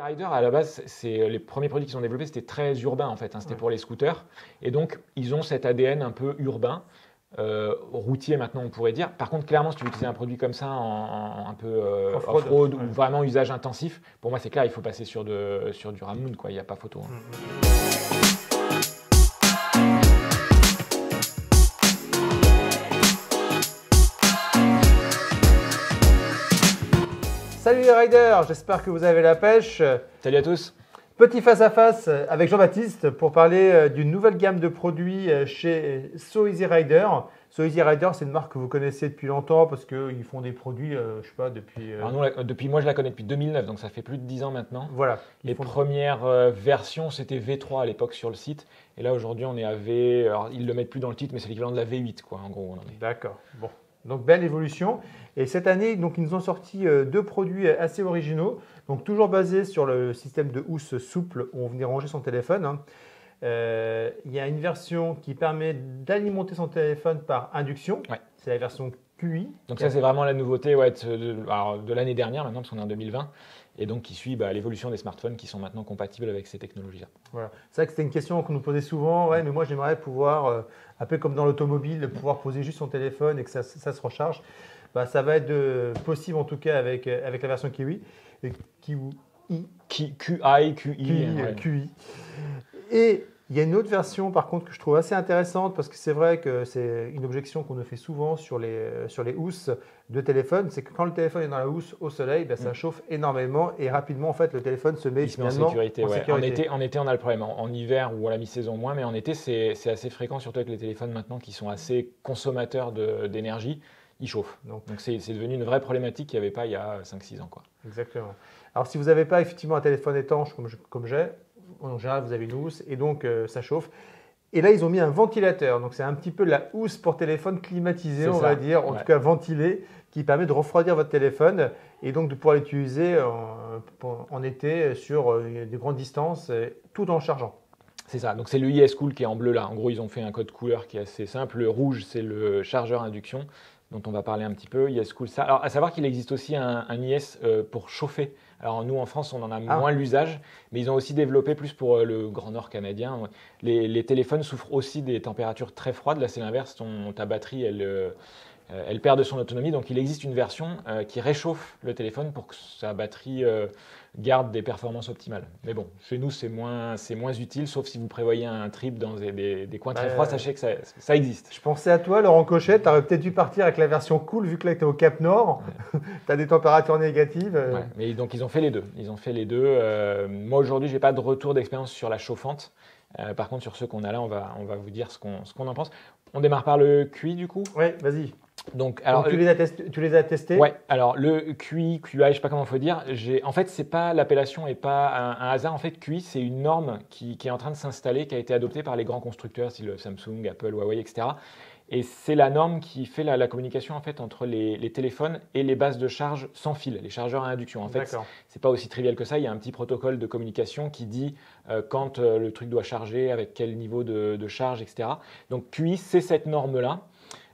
Easy Rider, à la base, les premiers produits qu'ils ont développés, c'était très urbain en fait. C'était pour les scooters. Et donc, ils ont cet ADN un peu urbain, routier maintenant, on pourrait dire. Par contre, clairement, si tu veux utiliser un produit comme ça un peu off-road ou vraiment usage intensif, pour moi, c'est clair, il faut passer sur du Ramnoon, quoi. Il n'y a pas photo. Salut les riders, j'espère que vous avez la pêche. Salut à tous. Petit face-à-face avec Jean-Baptiste pour parler d'une nouvelle gamme de produits chez So Easy Rider. So Easy Rider, c'est une marque que vous connaissez depuis longtemps parce qu'ils font des produits, je sais pas, depuis… Alors nous, moi, je la connais depuis 2009, donc ça fait plus de 10 ans maintenant. Voilà. Les premières versions, c'était V3 à l'époque sur le site. Et là, aujourd'hui, on est à V… Alors, ils ne le mettent plus dans le titre, mais c'est l'équivalent de la V8, quoi, en gros. D'accord. Bon. Donc, belle évolution. Et cette année, donc, ils nous ont sorti deux produits assez originaux. Donc, toujours basés sur le système de housse souple où on venait ranger son téléphone. Il y a une version qui permet d'alimenter son téléphone par induction. Ouais. C'est la version QI. Donc, ça, c'est vraiment la nouveauté de l'année dernière maintenant, parce qu'on est en 2020. Et donc, qui suit l'évolution des smartphones qui sont maintenant compatibles avec ces technologies-là. Voilà. C'est vrai que c'était une question qu'on nous posait souvent. Ouais, mais moi, j'aimerais pouvoir, un peu comme dans l'automobile, pouvoir poser juste son téléphone et que ça se recharge. Ça va être possible en tout cas avec la version Kiwi. QI. Et il y a une autre version par contre que je trouve assez intéressante parce que c'est vrai que c'est une objection qu'on nous fait souvent sur les housses de téléphone, c'est que quand le téléphone est dans la housse au soleil, ça chauffe énormément et rapidement en fait le téléphone se met en sécurité. En été, on a le problème. En hiver ou à la mi-saison moins, mais en été c'est assez fréquent, surtout avec les téléphones maintenant qui sont assez consommateurs d'énergie. Ils chauffent. Donc c'est devenu une vraie problématique qu'il n'y avait pas il y a 5-6 ans, quoi. Exactement. Alors si vous n'avez pas effectivement un téléphone étanche comme j'ai, en général vous avez une housse et donc ça chauffe. Et là ils ont mis un ventilateur, donc c'est un petit peu la housse pour téléphone climatisée, on va dire, en tout cas ventilée, qui permet de refroidir votre téléphone et donc de pouvoir l'utiliser en été sur des grandes distances tout en chargeant. C'est ça, donc c'est le IS Cool qui est en bleu là. En gros, ils ont fait un code couleur qui est assez simple. Le rouge, c'est le chargeur induction dont on va parler un petit peu. IS Cool, ça. Alors, à savoir qu'il existe aussi un IS pour chauffer. Alors, nous, en France, on en a moins l'usage, mais ils ont aussi développé plus pour le Grand Nord canadien. Les téléphones souffrent aussi des températures très froides. Là, c'est l'inverse. Ta batterie, elle perd de son autonomie. Donc, il existe une version qui réchauffe le téléphone pour que sa batterie garde des performances optimales. Mais bon, chez nous, c'est moins utile, sauf si vous prévoyez un trip dans des coins très froids, sachez que ça existe. Je pensais à toi, Laurent Cochet, tu aurais peut-être dû partir avec la version cool, vu que là, tu es au Cap Nord, tu as des températures négatives. Ouais, mais donc, ils ont fait les deux. Moi, aujourd'hui, je n'ai pas de retour d'expérience sur la chauffante. Par contre, sur ceux qu'on a là, on va vous dire ce qu'on en pense. On démarre par le QI, du coup. Oui, vas-y. Donc, tu les as testés? Ouais, alors le QI, QI, je ne sais pas comment il faut dire. En fait, l'appellation n'est pas un hasard. En fait, QI, c'est une norme qui est en train de s'installer, qui a été adoptée par les grands constructeurs, style Samsung, Apple, Huawei, etc. Et c'est la norme qui fait la communication en fait, entre les téléphones et les bases de charge sans fil, les chargeurs à induction. En fait, ce n'est pas aussi trivial que ça. Il y a un petit protocole de communication qui dit quand le truc doit charger, avec quel niveau de charge, etc. Donc QI, c'est cette norme-là.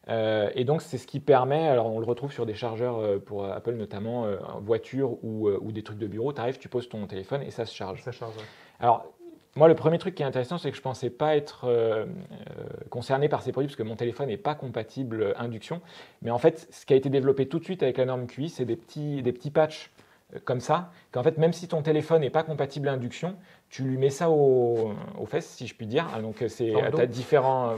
Et donc, c'est ce qui permet, alors on le retrouve sur des chargeurs pour Apple notamment, voiture ou des trucs de bureau, tu arrives, tu poses ton téléphone et ça se charge. Ça charge, ouais. Alors, moi, le premier truc qui est intéressant, c'est que je ne pensais pas être concerné par ces produits parce que mon téléphone n'est pas compatible induction. Mais en fait, ce qui a été développé tout de suite avec la norme QI, c'est des petits patchs comme ça, qu'en fait, même si ton téléphone n'est pas compatible induction, tu lui mets ça aux fesses, si je puis dire. Donc, tu as différents,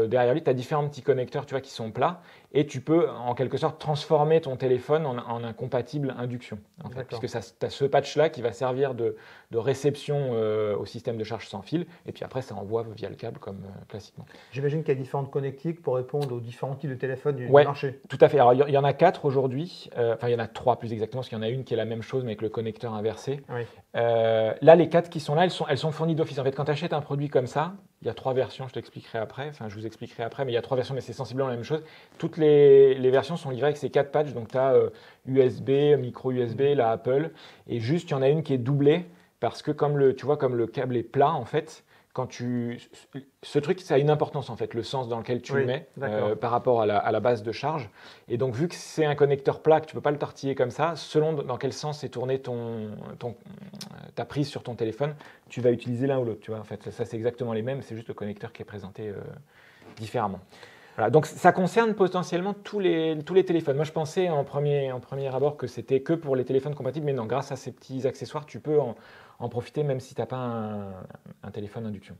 derrière lui, tu as différents petits connecteurs, tu vois, qui sont plats, et tu peux, en quelque sorte, transformer ton téléphone en un compatible induction, en fait, puisque tu as ce patch-là qui va servir de réception au système de charge sans fil, et puis après, ça envoie via le câble, comme classiquement. J'imagine qu'il y a différentes connectiques pour répondre aux différents types de téléphones du marché. Tout à fait. Alors, il y en a 4 aujourd'hui, il y en a 3 plus exactement, parce qu'il y en a une qui est la même chose, mais avec le connecteur inversé. Oui. Là, les 4 qui sont là, elles sont fournies d'office. En fait, quand tu achètes un produit comme ça, il y a 3 versions, je vous expliquerai après, mais il y a 3 versions, mais c'est sensiblement la même chose. Toutes les versions sont livrées avec ces 4 patchs, donc tu as USB, micro USB, la Apple, et juste, il y en a une qui est doublée, parce que comme le câble est plat, en fait, ce truc, ça a une importance en fait, le sens dans lequel tu le mets par rapport à la base de charge. Et donc, vu que c'est un connecteur plat, que tu ne peux pas le tortiller comme ça, selon dans quel sens est tournée ta prise sur ton téléphone, tu vas utiliser l'un ou l'autre. Tu vois, en fait, ça c'est exactement les mêmes, c'est juste le connecteur qui est présenté différemment. Voilà, donc ça concerne potentiellement tous les téléphones. Moi, je pensais en premier abord que c'était que pour les téléphones compatibles, mais non, grâce à ces petits accessoires, tu peux en profiter même si tu n'as pas un téléphone induction.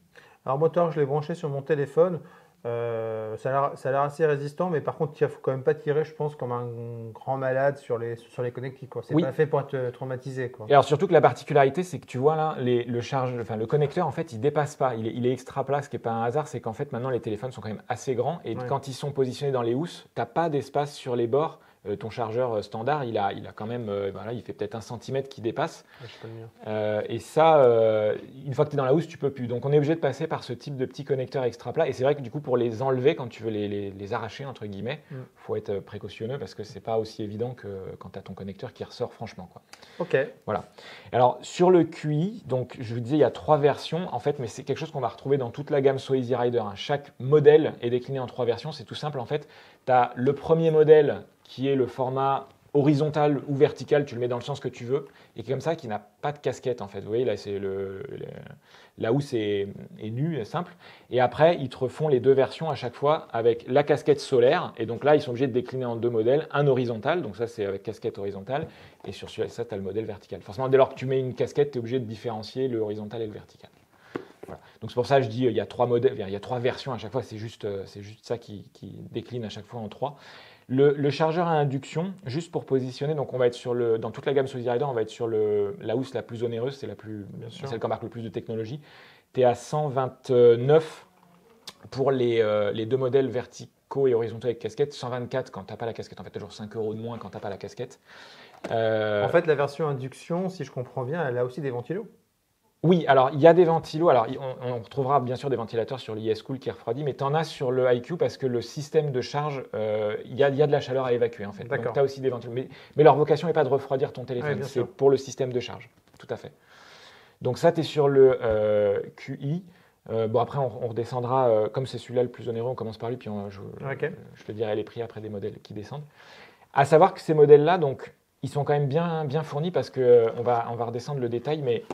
Alors, moteur, je l'ai branché sur mon téléphone. Ça a l'air assez résistant, mais par contre, il ne faut quand même pas tirer, je pense, comme un grand malade sur les connectiques. C'est pas fait pour être traumatisé, quoi. Et alors surtout que la particularité, c'est que tu vois là, le connecteur, en fait, il dépasse pas. Il est extra plat, ce qui n'est pas un hasard, c'est qu'en fait, maintenant, les téléphones sont quand même assez grands. Et quand ils sont positionnés dans les housses, tu n'as pas d'espace sur les bords. Ton chargeur standard, il a quand même, il fait peut-être 1 centimètre qui dépasse. Et ça, une fois que tu es dans la housse, tu peux plus. Donc on est obligé de passer par ce type de petits connecteurs extra plats. Et c'est vrai que du coup, pour les enlever, quand tu veux les arracher, entre guillemets, faut être précautionneux parce que c'est pas aussi évident que quand tu as ton connecteur qui ressort franchement, quoi. Ok. Voilà. Alors sur le QI, donc je vous disais, il y a 3 versions en fait, mais c'est quelque chose qu'on va retrouver dans toute la gamme So Easy Rider, hein. Chaque modèle est décliné en 3 versions. C'est tout simple en fait. Tu as le premier modèle qui est le format horizontal ou vertical, tu le mets dans le sens que tu veux, et qui est comme ça, qui n'a pas de casquette en fait. Vous voyez, là, c'est la housse est nue, est simple. Et après, ils te refont les 2 versions à chaque fois avec la casquette solaire. Et donc là, ils sont obligés de décliner en 2 modèles. Un horizontal, donc ça, c'est avec casquette horizontale. Et sur ça, tu as le modèle vertical. Forcément, dès lors que tu mets une casquette, tu es obligé de différencier le horizontal et le vertical. Voilà. Donc c'est pour ça que je dis il y a 3 modèles, il y a 3 versions à chaque fois. C'est juste ça qui décline à chaque fois en 3. Le chargeur à induction, juste pour positionner, donc on va être dans toute la gamme So Easy Rider, on va être sur la housse la plus onéreuse, c'est celle qui embarque le plus de technologie. Tu es à 129 pour les 2 modèles verticaux et horizontaux avec casquette, 124 quand tu n'as pas la casquette. En fait, toujours 5 € de moins quand tu n'as pas la casquette. En fait, la version induction, si je comprends bien, elle a aussi des ventilos. Oui, alors il y a des ventilos. Alors on retrouvera bien sûr des ventilateurs sur l'IS-Cool qui refroidit, mais tu en as sur le IQ parce que le système de charge, il y a de la chaleur à évacuer en fait. Donc tu as aussi des ventilos. Mais leur vocation n'est pas de refroidir ton téléphone, c'est pour le système de charge. Tout à fait. Donc ça, tu es sur le QI. Bon, après, on redescendra, comme c'est celui-là le plus onéreux, on commence par lui, puis je te dirai les prix après des modèles qui descendent. À savoir que ces modèles-là, donc, ils sont quand même bien fournis parce qu'on va redescendre le détail, mais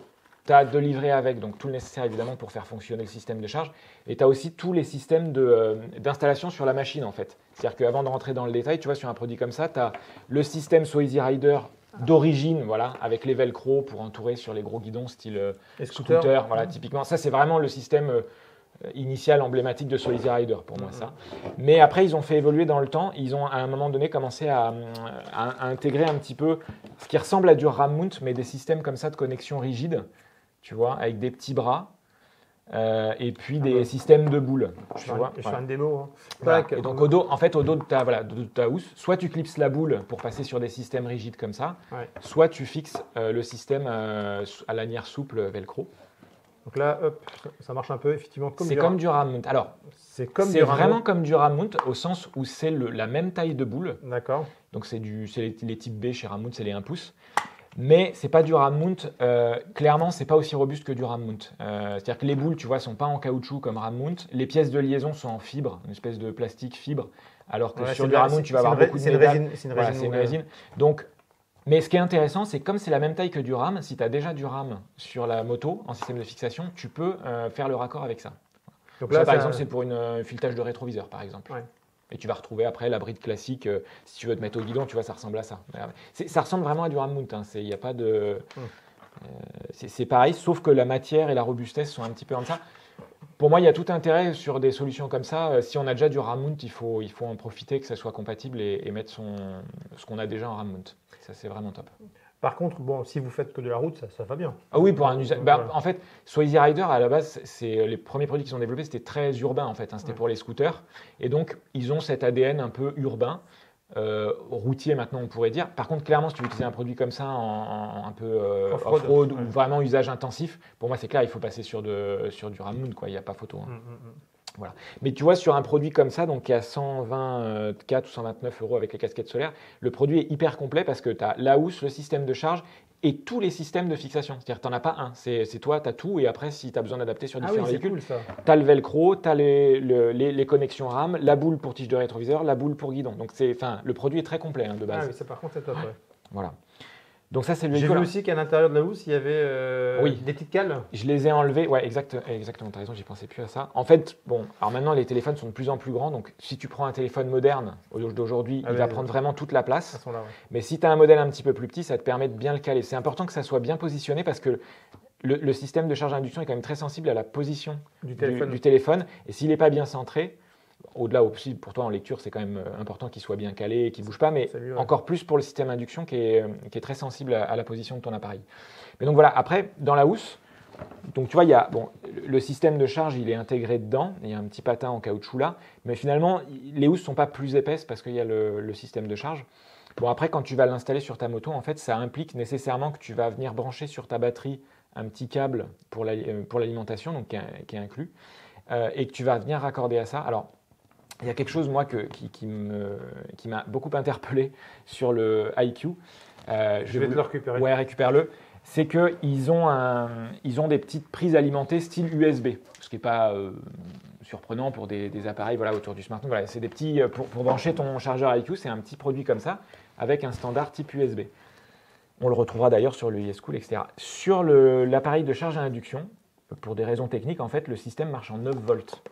tu as de livrets avec, donc tout le nécessaire évidemment pour faire fonctionner le système de charge. Et tu as aussi tous les systèmes d'installation sur la machine en fait. C'est-à-dire qu'avant de rentrer dans le détail, tu vois, sur un produit comme ça, tu as le système So Easy Rider d'origine, voilà, avec les velcro pour entourer sur les gros guidons style scooter. Voilà, typiquement. Ça, c'est vraiment le système initial emblématique de So Easy Rider pour moi, ça. Mais après, ils ont fait évoluer dans le temps. Ils ont à un moment donné commencé à intégrer un petit peu ce qui ressemble à du RAM mount, mais des systèmes comme ça de connexion rigide. Tu vois, avec des petits bras et puis des systèmes de boules. Je fais une démo. Hein. Voilà. Et donc au dos de ta housse, soit tu clipses la boule pour passer sur des systèmes rigides comme ça, soit tu fixes le système à lanière souple velcro. Donc là, hop, ça marche un peu effectivement comme comme du RAM mount. Alors, c'est vraiment comme du RAM mount au sens où c'est la même taille de boule. D'accord. Donc c'est les types B chez RAM mount, c'est les 1 pouce. Mais c'est pas du RAM mount. Clairement, c'est pas aussi robuste que du RAM mount. C'est-à-dire que les boules, tu vois, sont pas en caoutchouc comme RAM mount. Les pièces de liaison sont en fibre, une espèce de plastique fibre. Alors que sur du RAM mount, tu vas avoir beaucoup de métal. C'est une résine. Donc, mais ce qui est intéressant, c'est comme c'est la même taille que du RAM, si tu as déjà du RAM sur la moto en système de fixation, tu peux faire le raccord avec ça. Donc là, par exemple, c'est pour un filetage de rétroviseur, par exemple. Ouais. Et tu vas retrouver après la bride classique. Si tu veux te mettre au guidon, tu vois, ça ressemble à ça. Ça ressemble vraiment à du RAM mount. Hein. Y a pas de, c'est pareil, sauf que la matière et la robustesse sont un petit peu en ça. Pour moi, il y a tout intérêt sur des solutions comme ça. Si on a déjà du RAM mount, il faut en profiter, que ça soit compatible et mettre ce qu'on a déjà en RAM mount. Ça, c'est vraiment top. Par contre, bon, si vous faites que de la route, ça va bien. Ah oui, pour un usage. En fait, So Easy Rider, à la base, les premiers produits qu'ils ont développés, c'était très urbain en fait. Hein, c'était pour les scooters. Et donc, ils ont cet ADN un peu urbain, routier maintenant, on pourrait dire. Par contre, clairement, si tu veux utiliser un produit comme ça un peu off-road ou vraiment usage intensif, pour moi, c'est clair, il faut passer sur du RAM mount, quoi. Il n'y a pas photo. Hein. Voilà. Mais tu vois, sur un produit comme ça, donc qui est à 124 ou 129 euros avec les casquettes solaires, le produit est hyper complet parce que tu as la housse, le système de charge et tous les systèmes de fixation. C'est-à-dire que tu n'en as pas un. C'est toi, tu as tout. Et après, si tu as besoin d'adapter sur différents véhicules, tu as le velcro, tu as les connexions RAM, la boule pour tige de rétroviseur, la boule pour guidon. Donc, le produit est très complet hein, de base. Ah oui, ça par contre, c'est top. Ouais. Voilà. Donc ça, c'est le véhicule. J'ai vu aussi qu'à l'intérieur de la housse, il y avait des petites cales. Je les ai enlevées. Ouais, exactement. Tu as raison, j'y pensais plus à ça. En fait, bon, alors maintenant, les téléphones sont de plus en plus grands. Donc, si tu prends un téléphone moderne d'aujourd'hui, il va prendre vraiment toute la place. Là, ouais. Mais si tu as un modèle un petit peu plus petit, ça te permet de bien le caler. C'est important que ça soit bien positionné parce que le système de charge à induction est quand même très sensible à la position du téléphone. Et s'il n'est pas bien centré, au-delà aussi, pour toi en lecture, c'est quand même important qu'il soit bien calé, qu'il ne bouge pas, mais encore plus pour le système induction qui est très sensible à la position de ton appareil. Mais donc voilà, après, dans la housse, donc tu vois, il y a, le système de charge, il est intégré dedans, il y a un petit patin en caoutchouc là, mais finalement, les housses ne sont pas plus épaisses parce qu'il y a le système de charge. Bon, après, quand tu vas l'installer sur ta moto, en fait, ça implique nécessairement que tu vas venir brancher sur ta batterie un petit câble pour l'alimentation, donc qui est inclus, et que tu vas venir raccorder à ça. Alors, il y a quelque chose, moi, qui m'a beaucoup interpellé sur le IQ. Je vais te le récupérer. Ouais, récupère-le. C'est qu'ils ont des petites prises alimentées style USB, ce qui n'est pas surprenant pour des appareils autour du smartphone. Voilà, c'est des petits, pour brancher ton chargeur IQ, c'est un petit produit comme ça, avec un standard type USB. On le retrouvera d'ailleurs sur le YesCool, etc. Sur l'appareil de charge à induction, pour des raisons techniques, en fait, le système marche en 9 volts.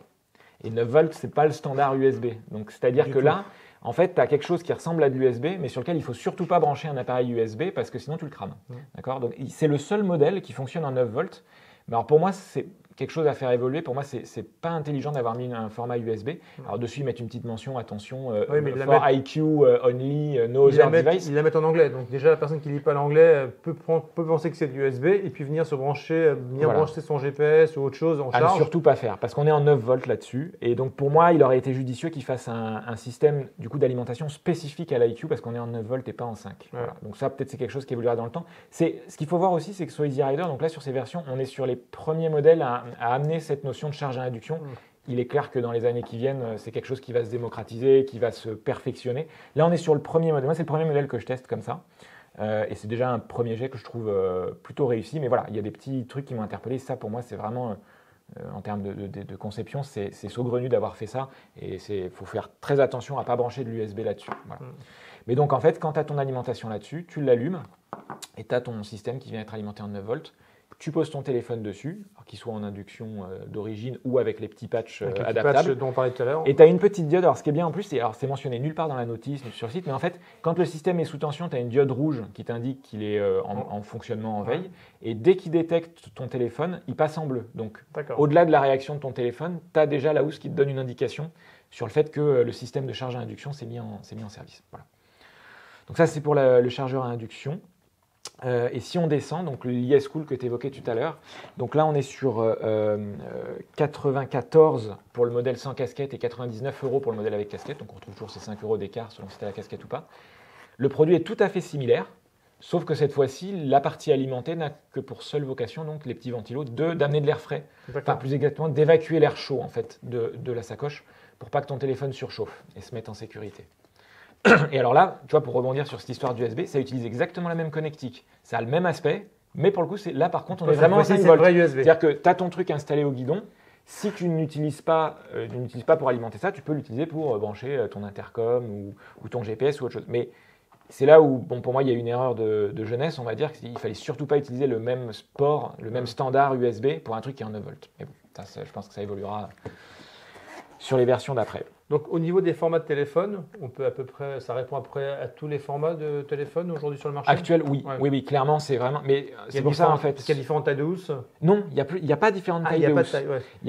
Et 9 volts, ce n'est pas le standard USB. Donc, c'est-à-dire que là, en fait, tu as quelque chose qui ressemble à de l'USB, mais sur lequel il ne faut surtout pas brancher un appareil USB parce que sinon tu le crames. D'accord ? Donc, c'est le seul modèle qui fonctionne en 9 volts. Mais alors, pour moi, c'est quelque chose à faire évoluer. Pour moi, c'est pas intelligent d'avoir mis un format USB. Alors, dessus, ils mettent une petite mention, attention, for IQ, only, no other device. Ils la mettent en anglais. Donc, déjà, la personne qui ne lit pas l'anglais peut penser que c'est de l'USB et puis venir se brancher, brancher son GPS ou autre chose en charge. À ne surtout pas faire parce qu'on est en 9 volts là-dessus. Et donc, pour moi, il aurait été judicieux qu'ils fassent un système d'alimentation spécifique à l'IQ parce qu'on est en 9 volts et pas en 5. Ouais. Voilà. Donc, ça, peut-être, c'est quelque chose qui évoluera dans le temps. Ce qu'il faut voir aussi, c'est que sur Easy Rider, donc là, sur ces versions, on est sur les premiers modèles à amener cette notion de charge à induction. Il est clair que dans les années qui viennent, c'est quelque chose qui va se démocratiser, qui va se perfectionner. Là, on est sur le premier modèle. Moi, c'est le premier modèle que je teste comme ça. Et c'est déjà un premier jet que je trouve plutôt réussi. Mais voilà, il y a des petits trucs qui m'ont interpellé. Ça, pour moi, c'est vraiment, en termes de conception, c'est saugrenu d'avoir fait ça. Et il faut faire très attention à ne pas brancher de l'USB là-dessus. Voilà. Mais donc, en fait, quand tu as ton alimentation là-dessus, tu l'allumes et tu as ton système qui vient être alimenté en 9 volts. Tu poses ton téléphone dessus, qu'il soit en induction d'origine ou avec les petits patchs adaptables. Patchs dont on parlait tout à l'heure. Et tu as une petite diode. Alors, ce qui est bien en plus, c'est mentionné nulle part dans la notice sur le site, mais en fait, quand le système est sous tension, tu as une diode rouge qui t'indique qu'il est en fonctionnement en veille. Et dès qu'il détecte ton téléphone, il passe en bleu. Donc, au-delà de la réaction de ton téléphone, tu as déjà la housse qui te donne une indication sur le fait que le système de charge à induction s'est mis en service. Voilà. Donc, ça, c'est pour le chargeur à induction. Et si on descend, donc le YesCool que tu évoquais tout à l'heure, donc là on est sur 94 pour le modèle sans casquette et 99 € pour le modèle avec casquette, donc on retrouve toujours ces 5 € d'écart selon si tu as la casquette ou pas. Le produit est tout à fait similaire, sauf que cette fois-ci, la partie alimentée n'a que pour seule vocation, donc les petits ventilos, d'amener de l'air frais, enfin plus exactement d'évacuer l'air chaud en fait de la sacoche pour pas que ton téléphone surchauffe et se mette en sécurité. Et alors là, tu vois, pour rebondir sur cette histoire d'USB, ça utilise exactement la même connectique. Ça a le même aspect, mais pour le coup, là par contre, on est vraiment en 5 volts. C'est-à-dire que tu as ton truc installé au guidon. Si tu n'utilises pas pour alimenter ça, tu peux l'utiliser pour brancher ton intercom ou ton GPS ou autre chose. Mais c'est là où, pour moi, il y a une erreur de jeunesse. On va dire qu'il ne fallait surtout pas utiliser le même standard USB pour un truc qui est en 9 volts. Mais bon, je pense que ça évoluera sur les versions d'après. Donc, au niveau des formats de téléphone, on peut à peu près, ça répond à peu près à tous les formats de téléphone aujourd'hui sur le marché. Actuel, oui. Ouais. Oui, clairement, c'est vraiment. Mais c'est pour ça en fait. Est-ce qu'il y a différentes tailles de housse ? Non, il n'y a pas différentes tailles de housse. Il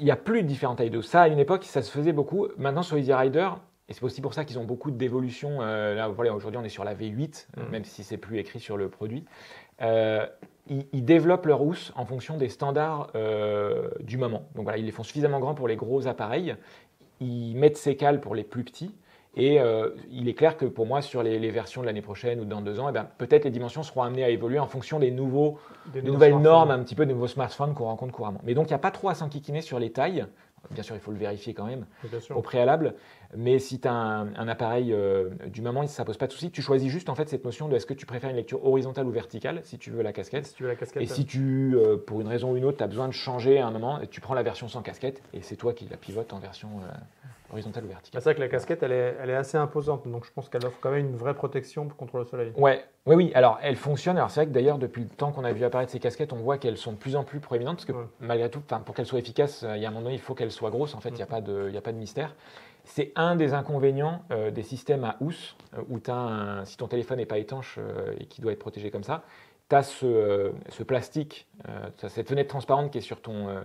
n'y a plus de différentes tailles de housse. Ça, à une époque, ça se faisait beaucoup. Maintenant, sur Easy Rider, et c'est aussi pour ça qu'ils ont beaucoup d'évolutions. Là, voilà, aujourd'hui, on est sur la V8, même si c'est plus écrit sur le produit. Ils développent leur housse en fonction des standards du moment. Donc voilà, ils les font suffisamment grands pour les gros appareils. Ils mettent ces cales pour les plus petits et il est clair que pour moi, sur les versions de l'année prochaine ou dans 2 ans, peut-être les dimensions seront amenées à évoluer en fonction des nouvelles normes, un petit peu des nouveaux smartphones qu'on rencontre couramment. Mais donc, il n'y a pas trop à s'enquiquiner sur les tailles. bien sûr, il faut le vérifier quand même Bien au préalable. Mais si tu as un appareil, du moment, ça ne pose pas de souci. Tu choisis juste en fait cette notion de est-ce que tu préfères une lecture horizontale ou verticale si tu veux la casquette. Si tu veux la casquette. Et si tu, pour une raison ou une autre, tu as besoin de changer à un moment, tu prends la version sans casquette et c'est toi qui la pivotes en version horizontale ou verticale. C'est vrai que la casquette, elle est assez imposante. Donc je pense qu'elle offre quand même une vraie protection contre le soleil. Oui. Alors elle fonctionne. Alors c'est vrai que d'ailleurs, depuis le temps qu'on a vu apparaître ces casquettes, on voit qu'elles sont de plus en plus proéminentes parce que malgré tout, pour qu'elles soient efficaces, il y a un moment donné, il faut qu'elles soient grosses. En fait, il n'y a pas de mystère. C'est un des inconvénients des systèmes à housse où si ton téléphone n'est pas étanche et qui doit être protégé comme ça, tu as ce plastique, cette fenêtre transparente qui est sur ton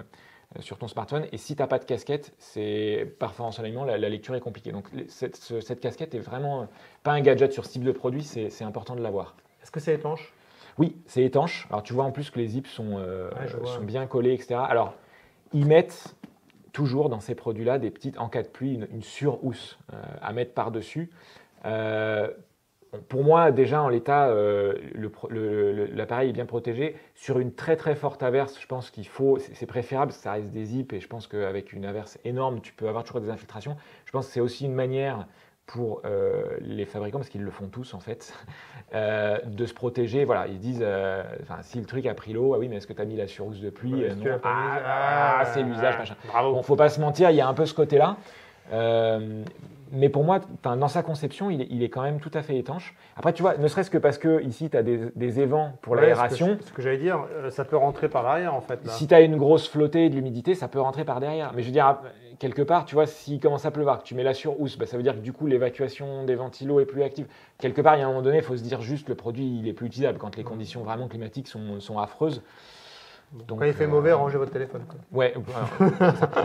smartphone. Et si tu n'as pas de casquette, parfois en ensoleillement, la lecture est compliquée. Donc cette casquette est vraiment pas un gadget sur ce type de produit, c'est important de l'avoir. Est-ce que c'est étanche? Oui, c'est étanche. Alors tu vois en plus que les zips sont bien collés, etc. Alors ils mettent toujours dans ces produits-là des petites, en cas de pluie, une sur-housse à mettre par-dessus. Pour moi, déjà en l'état, l'appareil est bien protégé. Sur une très très forte averse, je pense c'est préférable, ça reste des zips et je pense qu'avec une averse énorme, tu peux avoir toujours des infiltrations. Je pense que c'est aussi une manière pour les fabricants, parce qu'ils le font tous en fait, de se protéger. Voilà, ils disent, si le truc a pris l'eau, ah oui, mais est-ce que tu as mis la surhousse de pluie? Non. C'est l'usage, machin. Bravo. Bon, faut pas se mentir, il y a un peu ce côté-là. Mais pour moi, dans sa conception, il est quand même tout à fait étanche. Après, tu vois, ne serait-ce que parce que ici, tu as des évents pour l'aération. Ce que j'allais dire, ça peut rentrer par l'arrière en fait. Là. Si tu as une grosse flottée et de l'humidité, ça peut rentrer par derrière. Mais je veux dire, quelque part, tu vois, s'il commence à pleuvoir, que tu mets la sur-housse, ça veut dire que du coup, l'évacuation des ventilos est plus active. Quelque part, il y a un moment donné, il faut se dire juste le produit, il est plus utilisable quand les conditions vraiment climatiques sont affreuses. Donc, quand il fait mauvais, rangez votre téléphone. Quoi. Ouais.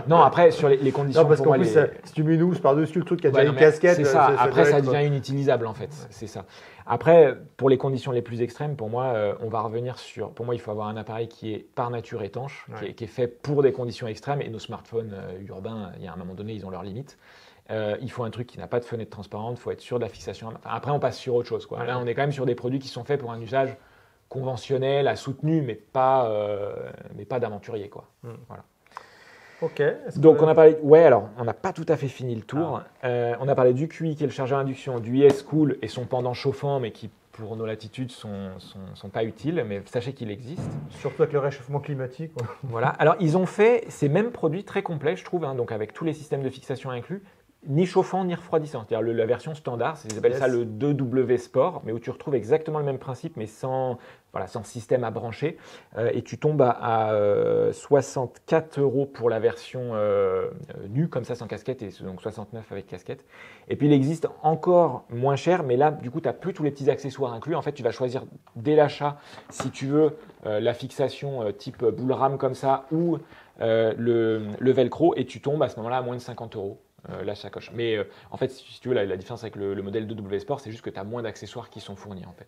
Non, après, sur les conditions. Non, parce qu'en plus, si tu mets une housse par-dessus le truc qui a déjà une casquette. C'est ça. Après, ça devient inutilisable, en fait. Ouais. C'est ça. Après, pour les conditions les plus extrêmes, pour moi, on va revenir sur. Pour moi, il faut avoir un appareil qui est par nature étanche, qui est fait pour des conditions extrêmes. Et nos smartphones urbains, il y a un moment donné, ils ont leurs limites. Il faut un truc qui n'a pas de fenêtre transparente. Il faut être sûr de la fixation. Après, on passe sur autre chose. Quoi. Là, on est quand même sur des produits qui sont faits pour un usage conventionnel, à soutenu, mais pas d'aventurier, quoi. Voilà. Ok. Donc on a parlé, alors on n'a pas tout à fait fini le tour. On a parlé du QI qui est le chargeur induction, du ESCool et son pendant chauffant, mais qui pour nos latitudes sont pas utiles, mais sachez qu'il existe. Surtout avec le réchauffement climatique. Voilà. Alors ils ont fait ces mêmes produits très complets, je trouve, donc avec tous les systèmes de fixation inclus. Ni chauffant ni refroidissant, c'est-à-dire la version standard, ils appellent ça le 2W Sport, mais où tu retrouves exactement le même principe, mais sans système à brancher. Et tu tombes à 64 € pour la version nue, comme ça sans casquette, et donc 69 avec casquette. Et puis il existe encore moins cher, mais là, du coup, tu n'as plus tous les petits accessoires inclus. En fait, tu vas choisir dès l'achat, si tu veux, la fixation type boule rame comme ça, ou le velcro, et tu tombes à ce moment-là à moins de 50 €. La sacoche. Mais en fait, si tu veux, la différence avec le modèle 2W Sport, c'est juste que tu as moins d'accessoires qui sont fournis. En fait.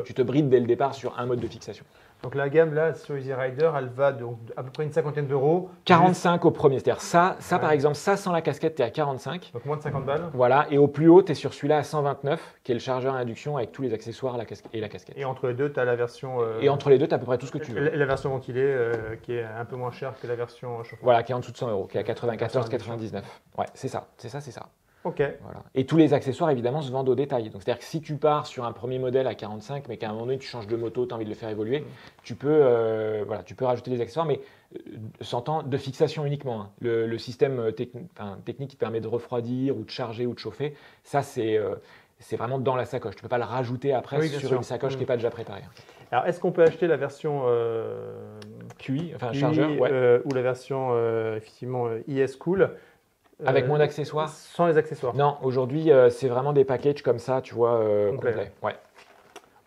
Tu te brides dès le départ sur un mode de fixation. Donc la gamme là sur Easy Rider, elle va donc à peu près une cinquantaine d'euros. 45 au premier. C'est-à-dire ça par exemple, ça sans la casquette, tu es à 45. Donc moins de 50 balles. Voilà. Et au plus haut, tu es sur celui-là à 129, qui est le chargeur à induction avec tous les accessoires et la casquette. Et entre les deux, tu as la version. Et entre les deux, tu as à peu près tout ce que tu veux. La version ventilée qui est un peu moins chère que la version chauffante. Voilà, qui est en dessous de 100 €, qui est à 94,99. Ouais, c'est ça. Ok. Voilà. Et tous les accessoires, évidemment, se vendent au détail. Donc, c'est-à-dire que si tu pars sur un premier modèle à 45, mais qu'à un moment donné, tu changes de moto, tu as envie de le faire évoluer, tu peux rajouter des accessoires, mais s'entend de fixation uniquement. Hein. Le système technique qui permet de refroidir ou de charger ou de chauffer, ça, c'est vraiment dans la sacoche. Tu ne peux pas le rajouter après sur une sacoche qui n'est pas déjà préparée. Alors, est-ce qu'on peut acheter la version QI, chargeur, ou la version effectivement ESCool avec moins d'accessoires? Sans les accessoires. Non, aujourd'hui, c'est vraiment des packages comme ça, tu vois, complets. Ouais.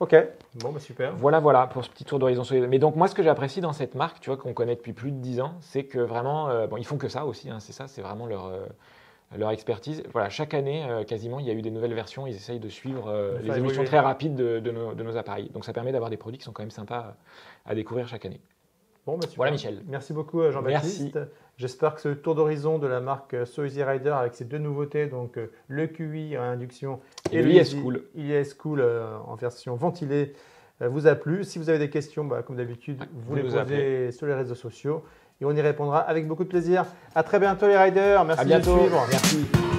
Ok, bon, super. Voilà pour ce petit tour d'horizon. Mais donc, moi, ce que j'apprécie dans cette marque, tu vois, qu'on connaît depuis plus de 10 ans, c'est que vraiment, ils font que ça aussi, hein, c'est vraiment leur expertise. Voilà, chaque année, quasiment, il y a eu des nouvelles versions, ils essayent de suivre les évolutions très rapides de nos appareils. Donc, ça permet d'avoir des produits qui sont quand même sympas à découvrir chaque année. Bon, super. Voilà, Michel. Merci beaucoup, Jean-Baptiste. J'espère que ce tour d'horizon de la marque Easy Rider avec ces deux nouveautés, donc le QI en induction et le ESCool en version ventilée, vous a plu. Si vous avez des questions, comme d'habitude, vous les posez sur les réseaux sociaux. et on y répondra avec beaucoup de plaisir. À très bientôt les riders, merci à bientôt. de nous suivre. Merci.